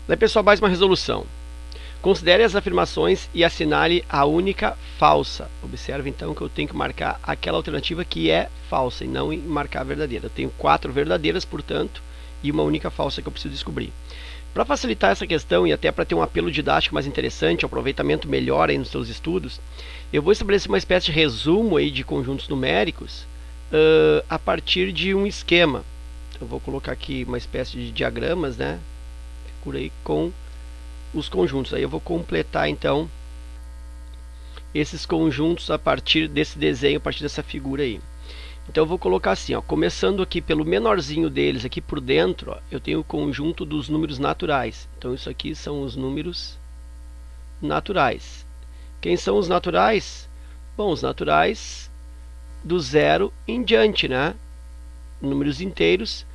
Daí, pessoal, mais uma resolução. Considere as afirmações e assinale a única falsa. Observe, então, que eu tenho que marcar aquela alternativa que é falsa e não marcar a verdadeira. Eu tenho 4 verdadeiras, portanto, e uma única falsa que eu preciso descobrir. Para facilitar essa questão e até para ter um apelo didático mais interessante, um aproveitamento melhor aí nos seus estudos, eu vou estabelecer uma espécie de resumo aí de conjuntos numéricos a partir de um esquema. Eu vou colocar aqui uma espécie de diagramas, né? Por aí com os conjuntos. Aí eu vou completar então esses conjuntos a partir desse desenho, a partir dessa figura aí. Então eu vou colocar assim, ó, começando aqui pelo menorzinho deles, aqui por dentro, ó, eu tenho o conjunto dos números naturais. Então isso aqui são os números naturais. Quem são os naturais? Bom, os naturais do 0 em diante, né? Números inteiros,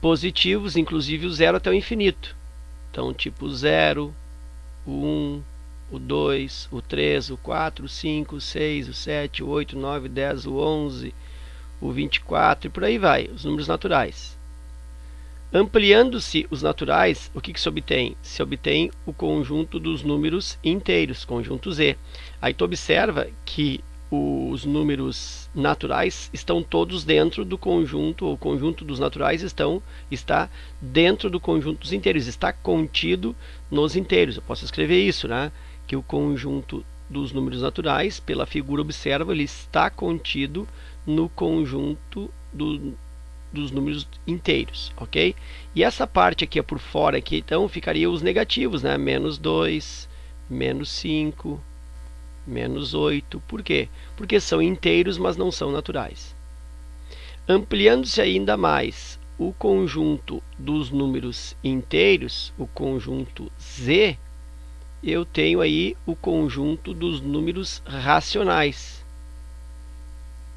positivos, inclusive o 0 até o infinito. Então, tipo 0, o 1, o 2, o 3, o 4, o 5, o 6, o 7, o 8, o 9, o 10, o 11, o 24 e por aí vai, os números naturais. Ampliando-se os naturais, o que se obtém? Se obtém o conjunto dos números inteiros, conjunto Z. Aí tu observa que os números naturais estão todos dentro do conjunto, o conjunto dos naturais está dentro do conjunto dos inteiros, está contido nos inteiros. Eu posso escrever isso, né? Que o conjunto dos números naturais, pela figura observa, ele está contido no conjunto dos números inteiros, ok? E essa parte aqui por fora, aqui, então, ficaria os negativos, né? Menos 2, menos 5, menos 8. Por quê? Porque são inteiros, mas não são naturais. Ampliando-se ainda mais o conjunto dos números inteiros, o conjunto Z, eu tenho aí o conjunto dos números racionais.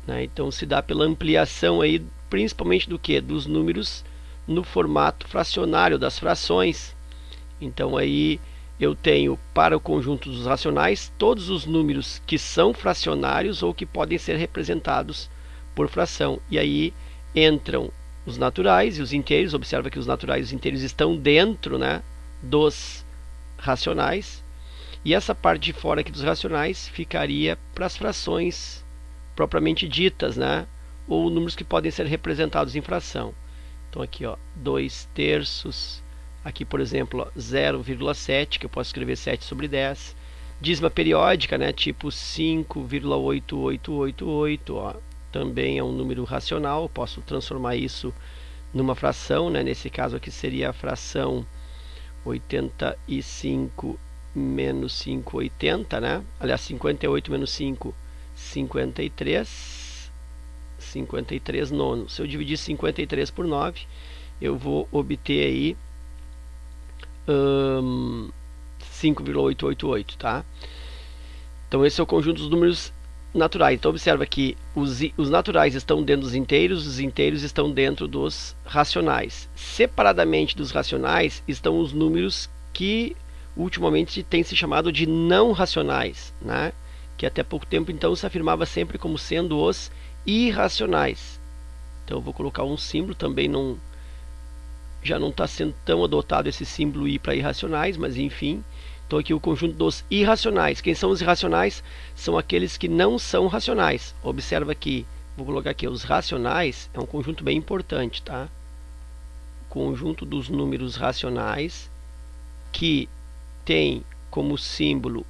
Então se dá pela ampliação aí, principalmente do que? Dos números no formato fracionário, das frações. Então aí eu tenho para o conjunto dos racionais todos os números que são fracionários ou que podem ser representados por fração. E aí entram os naturais e os inteiros. Observa que os naturais e os inteiros estão dentro, né, dos racionais. E essa parte de fora aqui dos racionais ficaria para as frações propriamente ditas, né, ou números que podem ser representados em fração. Então aqui, ó, 2 terços. Aqui, por exemplo, 0,7, que eu posso escrever 7 sobre 10. Dízima periódica, né, tipo 5,8888, ó, também é um número racional. Eu posso transformar isso numa fração, né? Nesse caso aqui seria a fração 85 menos 5, 80, né? Aliás, 58 menos 5, 53. 53 nonos. Se eu dividir 53 por 9, eu vou obter aí 5,888, tá? Então esse é o conjunto dos números naturais. Então observa que os naturais estão dentro dos inteiros, os inteiros estão dentro dos racionais. Separadamente dos racionais estão os números que ultimamente tem se chamado de não racionais, né? Que até pouco tempo então se afirmava sempre como sendo os irracionais. Então eu vou colocar um símbolo, também não, já não está sendo tão adotado esse símbolo I para irracionais, mas enfim. Então aqui o conjunto dos irracionais. Quem são os irracionais? São aqueles que não são racionais. Observa aqui, vou colocar aqui, os racionais é um conjunto bem importante, tá? O conjunto dos números racionais que tem como símbolo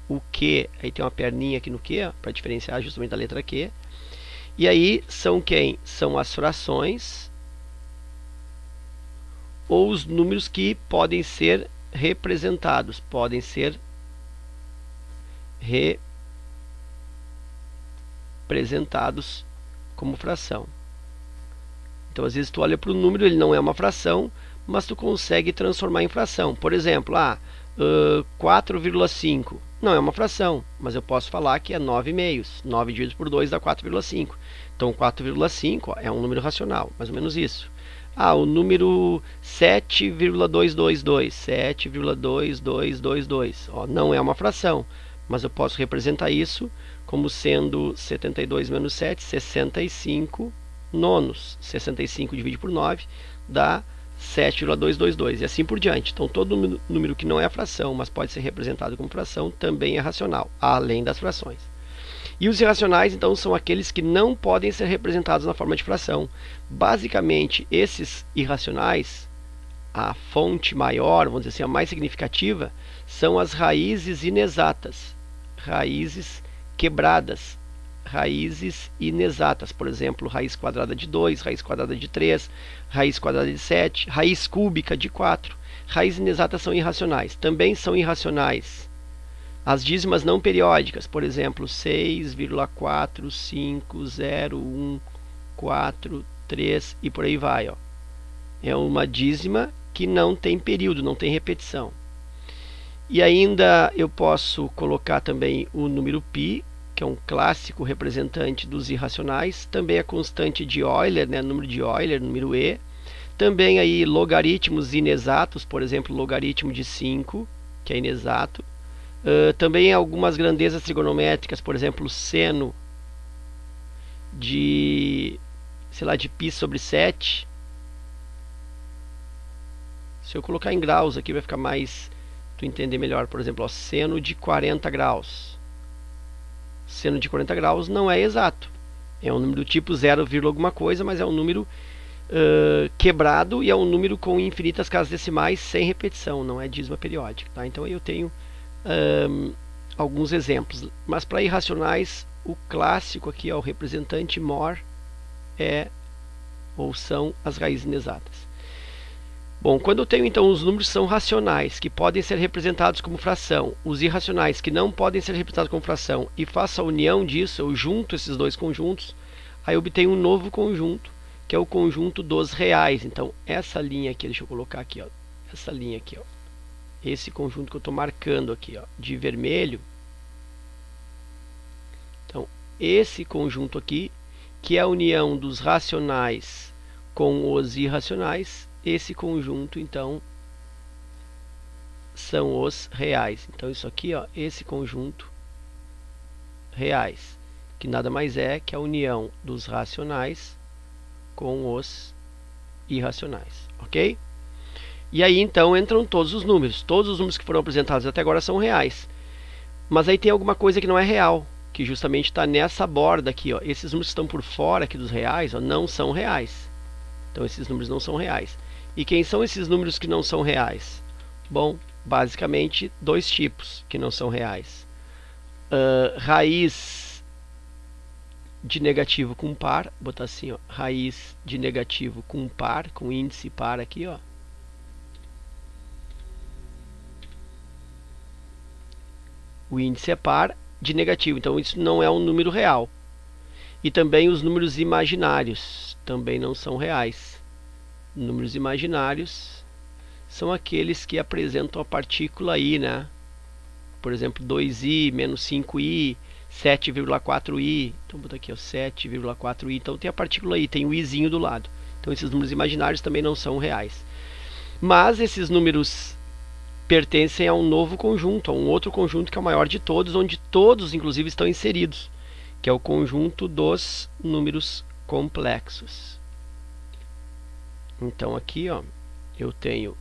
o Q, aí tem uma perninha aqui no Q, para diferenciar justamente da letra Q. E aí são quem? São as frações ou os números que podem ser representados, podem ser representados como fração. Então às vezes tu olha para o número, ele não é uma fração, mas tu consegue transformar em fração. Por exemplo, 4,5 não é uma fração, mas eu posso falar que é 9 meios. 9 dividido por 2 dá 4,5. Então 4,5 é um número racional, mais ou menos isso. O número 7,222, 7,2222, não é uma fração, mas eu posso representar isso como sendo 72 menos 7, 65 nonos. 65 dividido por 9 dá 7,222 e assim por diante. Então, todo número que não é fração, mas pode ser representado como fração, também é racional, além das frações. E os irracionais, então, são aqueles que não podem ser representados na forma de fração. Basicamente, esses irracionais, a fonte maior, vamos dizer assim, a mais significativa, são as raízes inexatas, raízes quebradas, raízes inexatas. Por exemplo, raiz quadrada de 2, raiz quadrada de 3, raiz quadrada de 7, raiz cúbica de 4. Raízes inexatas são irracionais. Também são irracionais as dízimas não periódicas, por exemplo, 6,45014 e por aí vai. Ó. É uma dízima que não tem período, não tem repetição. E ainda eu posso colocar também o número π, que é um clássico representante dos irracionais. Também a constante de Euler, né, número de Euler, número e. Também aí logaritmos inexatos, por exemplo, logaritmo de 5, que é inexato. Também algumas grandezas trigonométricas, por exemplo, seno de, sei lá, de π sobre 7. Se eu colocar em graus aqui vai ficar mais, tu entender melhor. Por exemplo, ó, seno de 40 graus. Seno de 40 graus não é exato. É um número do tipo 0, alguma coisa, mas é um número quebrado e é um número com infinitas casas decimais sem repetição, não é dízima periódica. Tá? Então eu tenho alguns exemplos, mas para irracionais o clássico aqui, ó, o representante maior é ou são as raízes inexatas. Bom, quando eu tenho então os números que são racionais, que podem ser representados como fração, os irracionais que não podem ser representados como fração, e faço a união disso, eu junto esses dois conjuntos, aí eu obtenho um novo conjunto, que é o conjunto dos reais. Então essa linha aqui, deixa eu colocar aqui, ó, essa linha aqui, ó, esse conjunto que eu estou marcando aqui, ó, de vermelho. Então, esse conjunto aqui, que é a união dos racionais com os irracionais, esse conjunto, então, são os reais. Então, isso aqui, ó, esse conjunto reais, que nada mais é que a união dos racionais com os irracionais, ok? E aí então entram todos os números que foram apresentados até agora são reais. Mas aí tem alguma coisa que não é real, que justamente está nessa borda aqui, ó. Esses números que estão por fora aqui dos reais, ó, não são reais. Então esses números não são reais. E quem são esses números que não são reais? Bom, basicamente dois tipos que não são reais. Raiz de negativo com par, vou botar assim, ó, raiz de negativo com par, com índice par aqui, ó. O índice é par de negativo, então isso não é um número real. E também os números imaginários também não são reais. Números imaginários são aqueles que apresentam a partícula i, né? Por exemplo, 2i, menos 5i, 7,4i. Então, vou botar aqui, 7,4i. Então, tem a partícula i, tem o izinho do lado. Então, esses números imaginários também não são reais. Mas esses números pertencem a um novo conjunto, a um outro conjunto que é o maior de todos, onde todos, inclusive, estão inseridos, que é o conjunto dos números complexos. Então, aqui, ó, eu tenho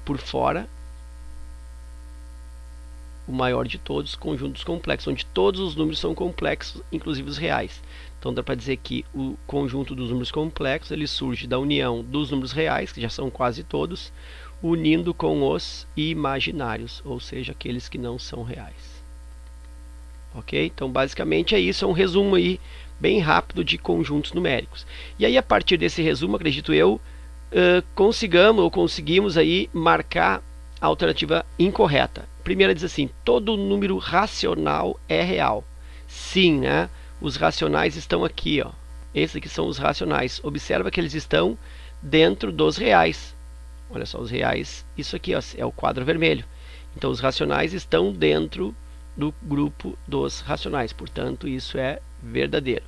por fora o maior de todos, conjuntos complexos, onde todos os números são complexos, inclusive os reais. Então dá para dizer que o conjunto dos números complexos ele surge da união dos números reais, que já são quase todos, unindo com os imaginários, ou seja, aqueles que não são reais. Ok? Então basicamente é isso, é um resumo aí bem rápido de conjuntos numéricos. E aí a partir desse resumo, acredito eu, conseguimos aí marcar a alternativa incorreta. Primeira diz assim: todo número racional é real. Sim, né? Os racionais estão aqui, ó. Esses aqui são os racionais. Observa que eles estão dentro dos reais. Olha só, os reais, isso aqui, ó, é o quadro vermelho. Então os racionais estão dentro do grupo dos racionais. Portanto, isso é verdadeiro.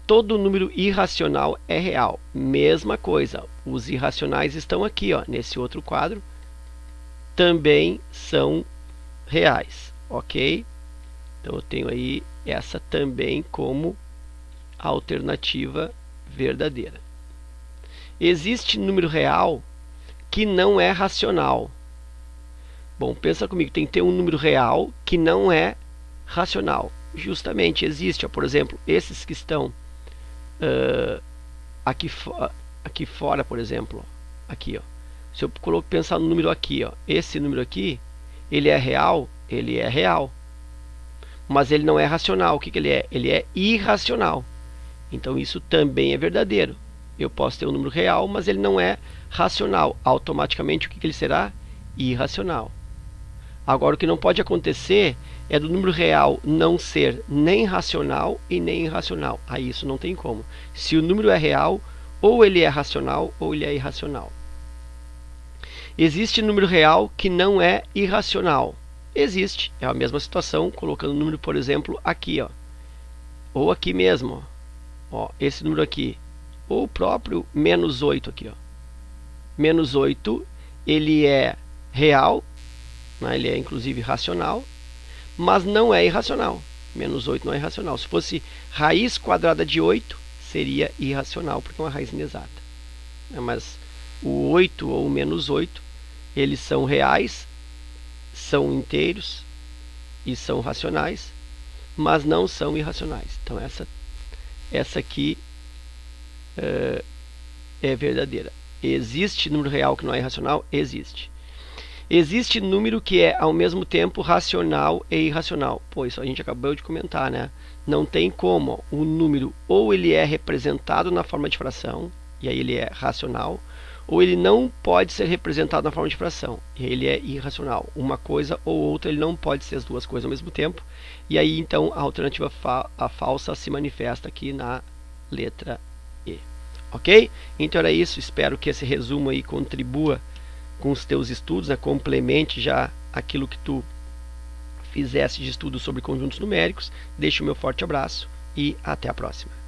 Todo número irracional é real. Mesma coisa, os irracionais estão aqui, ó, nesse outro quadro. Também são reais, ok? Então eu tenho aí essa também como alternativa verdadeira. Existe número real que não é racional. Bom, pensa comigo, tem que ter um número real que não é racional. Justamente existe, ó, por exemplo, esses que estão aqui fora, por exemplo, aqui, ó. Se eu pensar no número aqui, ó, esse número aqui, ele é real, mas ele não é racional. O que ele é? Ele é irracional. Então isso também é verdadeiro. Eu posso ter um número real, mas ele não é racional. Automaticamente o que ele será? Irracional. Agora o que não pode acontecer é do número real não ser nem racional e nem irracional. Aí isso não tem como. Se o número é real, ou ele é racional ou ele é irracional. Existe número real que não é irracional. Existe. É a mesma situação, colocando o número, por exemplo, aqui, ó. Ou aqui mesmo, ó, esse número aqui. Ou o próprio menos 8 aqui, ó. Menos 8, ele é real, né? Ele é inclusive racional, mas não é irracional. Menos 8 não é irracional. Se fosse raiz quadrada de 8, seria irracional, porque é uma raiz inexata. Mas o 8 ou o menos 8, eles são reais, são inteiros e são racionais, mas não são irracionais. Então essa aqui é verdadeira. Existe número real que não é irracional? Existe. Existe número que é ao mesmo tempo racional e irracional. Pô, isso a gente acabou de comentar, né? Não tem como. O número ou ele é representado na forma de fração, e aí ele é racional, ou ele não pode ser representado na forma de fração, e aí ele é irracional. Uma coisa ou outra, ele não pode ser as duas coisas ao mesmo tempo. E aí então a alternativa a falsa se manifesta aqui na letra E. Ok? Então era isso. Espero que esse resumo aí contribua com os teus estudos, né? Complemente já aquilo que tu fizesse de estudo sobre conjuntos numéricos. Deixo o meu forte abraço e até a próxima.